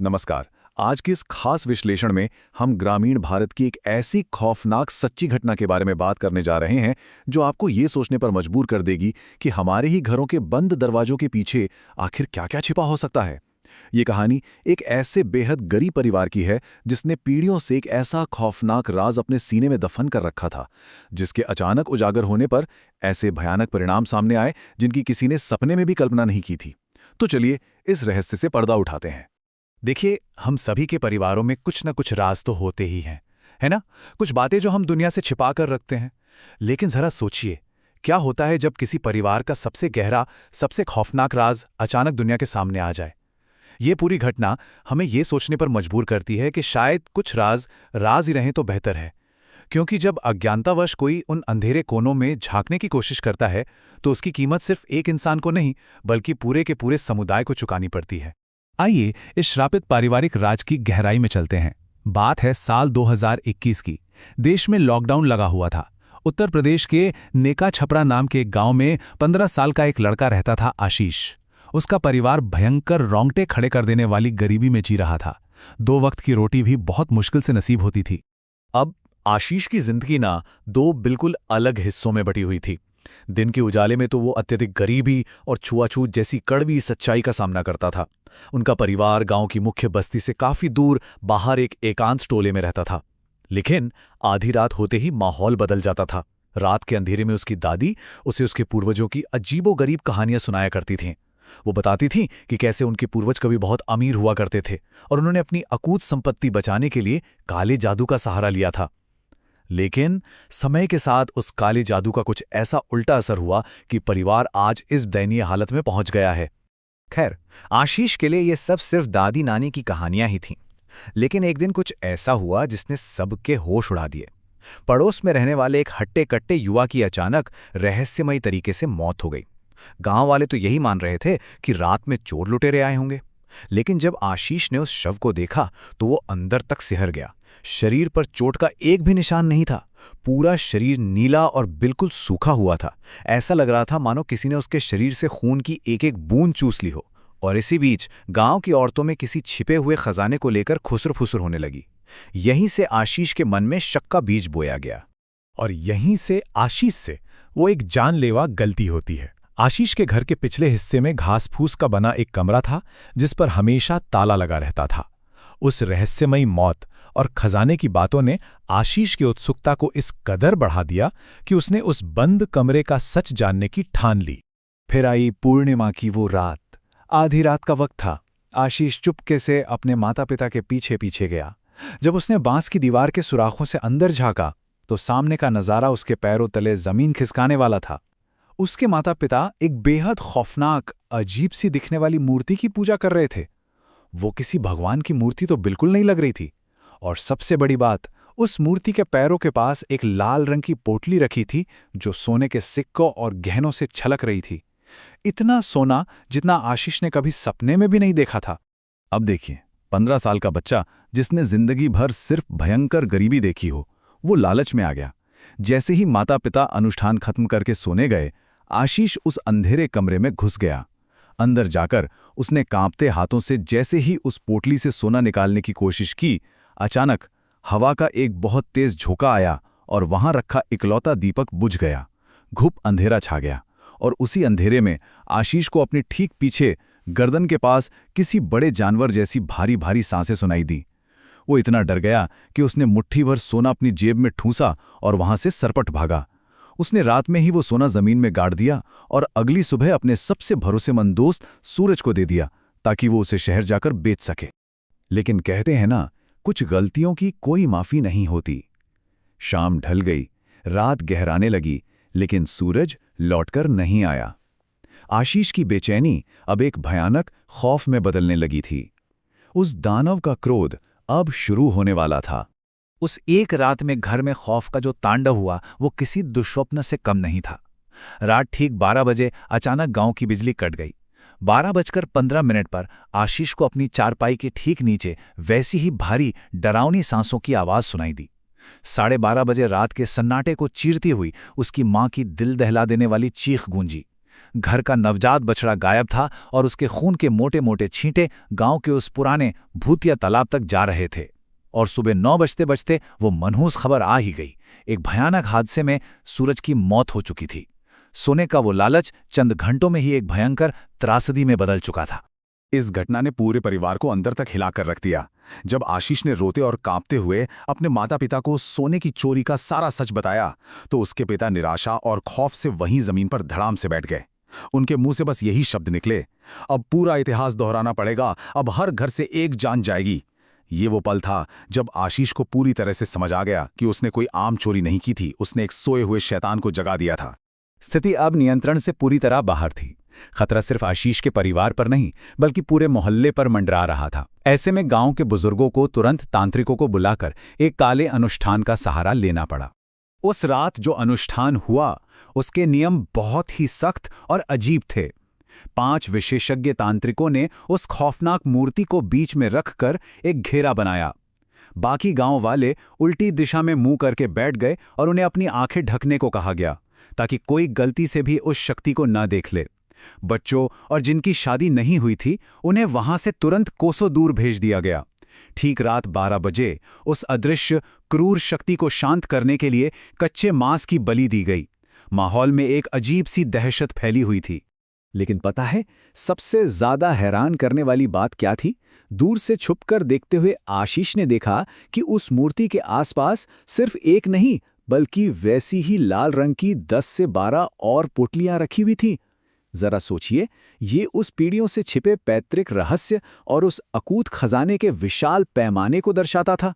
नमस्कार। आज के इस खास विश्लेषण में हम ग्रामीण भारत की एक ऐसी खौफनाक सच्ची घटना के बारे में बात करने जा रहे हैं जो आपको ये सोचने पर मजबूर कर देगी कि हमारे ही घरों के बंद दरवाजों के पीछे आखिर क्या-क्या छिपा हो सकता है। ये कहानी एक ऐसे बेहद गरीब परिवार की है जिसने पीढ़ियों से एक ऐसा खौफनाक राज अपने सीने में दफन कर रखा था, जिसके अचानक उजागर होने पर ऐसे भयानक परिणाम सामने आए जिनकी किसी ने सपने में भी कल्पना नहीं की थी। तो चलिए इस रहस्य से पर्दा उठाते हैं। देखिए, हम सभी के परिवारों में कुछ न कुछ राज तो होते ही हैं, है ना? कुछ बातें जो हम दुनिया से छिपा कर रखते हैं। लेकिन जरा सोचिए, क्या होता है जब किसी परिवार का सबसे गहरा, सबसे खौफनाक राज अचानक दुनिया के सामने आ जाए? ये पूरी घटना हमें ये सोचने पर मजबूर करती है कि शायद कुछ राज राज ही रहें तो बेहतर है। क्योंकि जब अज्ञानतावश कोई उन अंधेरे कोनों में झांकने की कोशिश करता है, तो उसकी कीमत सिर्फ एक इंसान को नहीं, बल्कि पूरे के पूरे समुदाय को चुकानी पड़ती है। आइए इस श्रापित पारिवारिक राज की गहराई में चलते हैं। बात है साल 2021 की। देश में लॉकडाउन लगा हुआ था। उत्तर प्रदेश के नेका छपरा नाम के एक गांव में 15 साल का एक लड़का रहता था, आशीष। उसका परिवार भयंकर रोंगटे खड़े कर देने वाली गरीबी में जी रहा था। 2 वक्त की रोटी भी बहुत मुश्किल से नसीब होती थी। अब आशीष की जिंदगी ना दो बिल्कुल अलग हिस्सों में बटी हुई थी। दिन के उजाले में तो वो अत्यधिक गरीबी और छुआछूत जैसी कड़वी सच्चाई का सामना करता था। उनका परिवार गांव की मुख्य बस्ती से काफी दूर बाहर एक एकांत टोले में रहता था। लेकिन आधी रात होते ही माहौल बदल जाता था। रात के अंधेरे में उसकी दादी उसे उसके पूर्वजों की अजीबोगरीब कहानियां सुनाया करती थीं। वो बताती थीं कि कैसे उनके पूर्वज कभी बहुत अमीर हुआ करते थे और उन्होंने अपनी अकूत संपत्ति बचाने के लिए काले जादू का सहारा लिया था। लेकिन समय के साथ उस काले जादू का कुछ ऐसा उल्टा असर हुआ कि परिवार आज इस दयनीय हालत में पहुंच गया है। खैर, आशीष के लिए ये सब सिर्फ दादी नानी की कहानियां ही थीं। लेकिन एक दिन कुछ ऐसा हुआ जिसने सबके होश उड़ा दिए। पड़ोस में रहने वाले एक हट्टे-कट्टे युवा की अचानक रहस्यमयी तरीके से मौत हो गई। गांव वाले तो यही मान रहे थे कि रात में चोर लुटेरे आए होंगे। लेकिन जब आशीष ने उस शव को देखा तो वो अंदर तक सिहर गया। शरीर पर चोट का एक भी निशान नहीं था। पूरा शरीर नीला और बिल्कुल सूखा हुआ था। ऐसा लग रहा था मानो किसी ने उसके शरीर से खून की एक-एक बूंद चूस ली हो। और इसी बीच गांव की औरतों में किसी छिपे हुए खजाने को लेकर खुसर-फुसर होने लगी। यहीं से आशीष के मन में शक का बीज बोया गया। और यहीं से आशीष से वो एक जानलेवा गलती होती है। आशीष के घर के पिछले हिस्से में घास फूस का बना एक कमरा था जिस पर हमेशा ताला लगा रहता था। उस रहस्यमयी मौत और खजाने की बातों ने आशीष की उत्सुकता को इस कदर बढ़ा दिया कि उसने उस बंद कमरे का सच जानने की ठान ली। फिर आई पूर्णिमा की वो रात। आधी रात का वक्त था। आशीष चुपके से अपने माता पिता के पीछे पीछे गया। जब उसने बांस की दीवार के सुराखों से अंदर झांका तो सामने का नजारा उसके पैरों तले जमीन खिसकाने वाला था। उसके माता पिता एक बेहद खौफनाक, अजीब सी दिखने वाली मूर्ति की पूजा कर रहे थे। वो किसी भगवान की मूर्ति तो बिल्कुल नहीं लग रही थी। और सबसे बड़ी बात, उस मूर्ति के पैरों के पास एक लाल रंग की पोटली रखी थी जो सोने के सिक्कों और गहनों से छलक रही थी। इतना सोना जितना आशीष ने कभी सपने में भी नहीं देखा था। अब देखिए, 15 साल का बच्चा जिसने जिंदगी भर सिर्फ भयंकर गरीबी देखी हो, वो लालच में आ गया। जैसे ही माता पिता अनुष्ठान खत्म करके सोने गए, आशीष उस अंधेरे कमरे में घुस गया। अंदर जाकर उसने कांपते हाथों से जैसे ही उस पोटली से सोना निकालने की कोशिश की, अचानक हवा का एक बहुत तेज झोंका आया और वहां रखा इकलौता दीपक बुझ गया। घुप अंधेरा छा गया और उसी अंधेरे में आशीष को अपने ठीक पीछे गर्दन के पास किसी बड़े जानवर जैसी भारी भारी सांसें सुनाई दी। वो इतना डर गया कि उसने मुट्ठी भर सोना अपनी जेब में ठूंसा और वहां से सरपट भागा। उसने रात में ही वो सोना जमीन में गाड़ दिया और अगली सुबह अपने सबसे भरोसेमंद दोस्त सूरज को दे दिया ताकि वो उसे शहर जाकर बेच सके। लेकिन कहते हैं ना, कुछ गलतियों की कोई माफी नहीं होती। शाम ढल गई, रात गहराने लगी, लेकिन सूरज लौटकर नहीं आया। आशीष की बेचैनी अब एक भयानक खौफ में बदलने लगी थी। उस दानव का क्रोध अब शुरू होने वाला था। उस एक रात में घर में खौफ का जो तांडव हुआ वो किसी दुःस्वप्न से कम नहीं था। रात ठीक 12 बजे अचानक गांव की बिजली कट गई। 12:15 पर आशीष को अपनी चारपाई के ठीक नीचे वैसी ही भारी डरावनी सांसों की आवाज सुनाई दी। 12:30 बजे रात के सन्नाटे को चीरती हुई उसकी मां की दिल दहला देने वाली चीख गूंजी। घर का नवजात बछड़ा गायब था और उसके खून के मोटे मोटे छींटे गांव के उस पुराने भूतिया तालाब तक जा रहे थे। और सुबह 9 बजते बजते वो मनहूस खबर आ ही गई। एक भयानक हादसे में सूरज की मौत हो चुकी थी। सोने का वो लालच चंद घंटों में ही एक भयंकर त्रासदी में बदल चुका था। इस घटना ने पूरे परिवार को अंदर तक हिलाकर रख दिया। जब आशीष ने रोते और कांपते हुए अपने माता पिता को सोने की चोरी का सारा सच बताया, तो उसके पिता निराशा और खौफ से वहीं जमीन पर धड़ाम से बैठ गए। उनके मुंह से बस यही शब्द निकले, अब पूरा इतिहास दोहराना पड़ेगा, अब हर घर से एक जान जाएगी। ये वो पल था जब आशीष को पूरी तरह से समझ आ गया कि उसने कोई आम चोरी नहीं की थी, उसने एक सोए हुए शैतान को जगा दिया था। स्थिति अब नियंत्रण से पूरी तरह बाहर थी। खतरा सिर्फ आशीष के परिवार पर नहीं, बल्कि पूरे मोहल्ले पर मंडरा रहा था। ऐसे में गांव के बुजुर्गों को तुरंत तांत्रिकों को बुलाकर एक काले अनुष्ठान का सहारा लेना पड़ा। उस रात जो अनुष्ठान हुआ, उसके नियम बहुत ही सख्त और अजीब थे। 5 विशेषज्ञ तांत्रिकों ने उस खौफनाक मूर्ति को बीच में रखकर एक घेरा बनाया। बाकी गांव वाले उल्टी दिशा में मुंह करके बैठ गए और उन्हें अपनी आंखें ढकने को कहा गया, ताकि कोई गलती से भी उस शक्ति को न देख ले। बच्चों और जिनकी शादी नहीं हुई थी, उन्हें वहां से तुरंत कोसों दूर भेज दिया गया। ठीक रात 12 बजे उस अदृश्य क्रूर शक्ति को शांत करने के लिए कच्चे मांस की बलि दी गई। माहौल में एक अजीब सी दहशत फैली हुई थी। लेकिन पता है, सबसे ज्यादा हैरान करने वाली बात क्या थी? दूर से छुपकर देखते हुए आशीष ने देखा कि उस मूर्ति के आसपास सिर्फ एक नहीं, बल्कि वैसी ही लाल रंग की 10 से 12 और पोटलियां रखी हुई थी। जरा सोचिए, ये उस पीढ़ियों से छिपे पैतृक रहस्य और उस अकूत खजाने के विशाल पैमाने को दर्शाता था।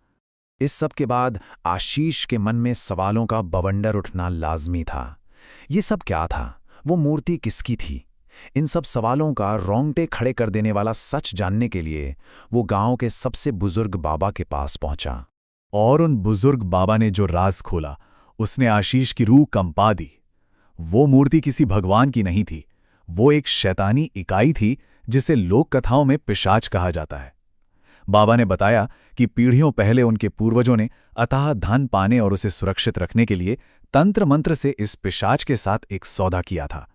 इस सब के बाद आशीष के मन में सवालों का बवंडर उठना लाजमी था। ये सब क्या था? वो मूर्ति किसकी थी? इन सब सवालों का रोंगटे खड़े कर देने वाला सच जानने के लिए वो गांव के सबसे बुजुर्ग बाबा के पास पहुंचा। और उन बुजुर्ग बाबा ने जो राज खोला, उसने आशीष की रूह कंपा दी। वो मूर्ति किसी भगवान की नहीं थी, वो एक शैतानी इकाई थी जिसे लोक कथाओं में पिशाच कहा जाता है। बाबा ने बताया कि पीढ़ियों पहले उनके पूर्वजों ने अथाह धन पाने और उसे सुरक्षित रखने के लिए तंत्र मंत्र से इस पिशाच के साथ एक सौदा किया था।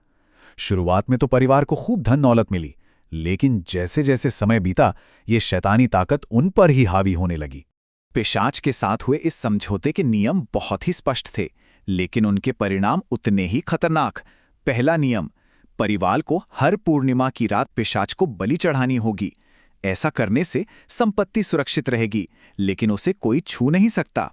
शुरुआत में तो परिवार को खूब धन दौलत मिली, लेकिन जैसे जैसे समय बीता, ये शैतानी ताकत उन पर ही हावी होने लगी। पिशाच के साथ हुए इस समझौते के नियम बहुत ही स्पष्ट थे, लेकिन उनके परिणाम उतने ही खतरनाक। पहला नियम, परिवार को हर पूर्णिमा की रात पिशाच को बलि चढ़ानी होगी। ऐसा करने से संपत्ति सुरक्षित रहेगी, लेकिन उसे कोई छू नहीं सकता।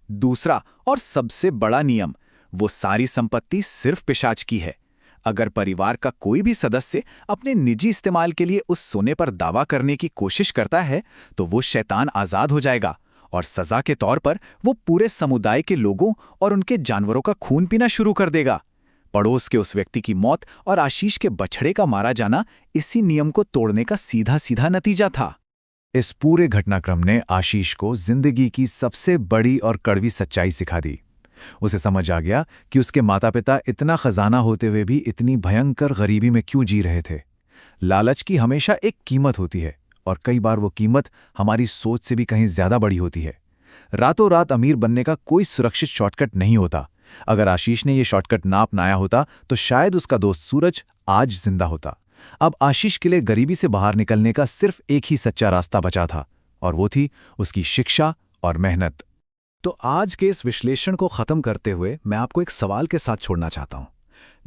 दूसरा और सबसे बड़ा नियम, वो सारी संपत्ति सिर्फ पिशाच की है। अगर परिवार का कोई भी सदस्य अपने निजी इस्तेमाल के लिए उस सोने पर दावा करने की कोशिश करता है, तो वो शैतान आजाद हो जाएगा और सजा के तौर पर वो पूरे समुदाय के लोगों और उनके जानवरों का खून पीना शुरू कर देगा। पड़ोस के उस व्यक्ति की मौत और आशीष के बछड़े का मारा जाना इसी नियम को तोड़ने का सीधा सीधा नतीजा था। इस पूरे घटनाक्रम ने आशीष को जिंदगी की सबसे बड़ी और कड़वी सच्चाई सिखा दी। उसे समझ आ गया कि उसके माता पिता इतना खजाना होते हुए भी इतनी भयंकर गरीबी में क्यों जी रहे थे। लालच की हमेशा एक कीमत होती है, और कई बार वो कीमत हमारी सोच से भी कहीं ज्यादा बड़ी होती है। रातों रात अमीर बनने का कोई सुरक्षित शॉर्टकट नहीं होता। अगर आशीष ने ये शॉर्टकट ना अपनाया होता, तो शायद उसका दोस्त सूरज आज जिंदा होता। अब आशीष के लिए गरीबी से बाहर निकलने का सिर्फ एक ही सच्चा रास्ता बचा था, और वो थी उसकी शिक्षा और मेहनत। तो आज के इस विश्लेषण को खत्म करते हुए मैं आपको एक सवाल के साथ छोड़ना चाहता हूं।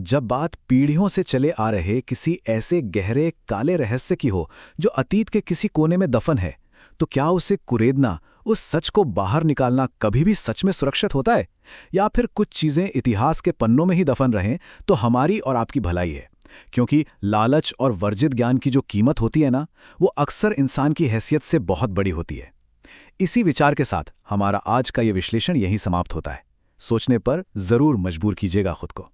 जब बात पीढ़ियों से चले आ रहे किसी ऐसे गहरे काले रहस्य की हो जो अतीत के किसी कोने में दफन है, तो क्या उसे कुरेदना, उस सच को बाहर निकालना कभी भी सच में सुरक्षित होता है? या फिर कुछ चीजें इतिहास के पन्नों में ही दफन रहें तो हमारी और आपकी भलाई है? क्योंकि लालच और वर्जित ज्ञान की जो कीमत होती है ना, वो अक्सर इंसान की हैसियत से बहुत बड़ी होती है। इसी विचार के साथ हमारा आज का ये विश्लेषण यहीं समाप्त होता है। सोचने पर जरूर मजबूर कीजिएगा खुद को।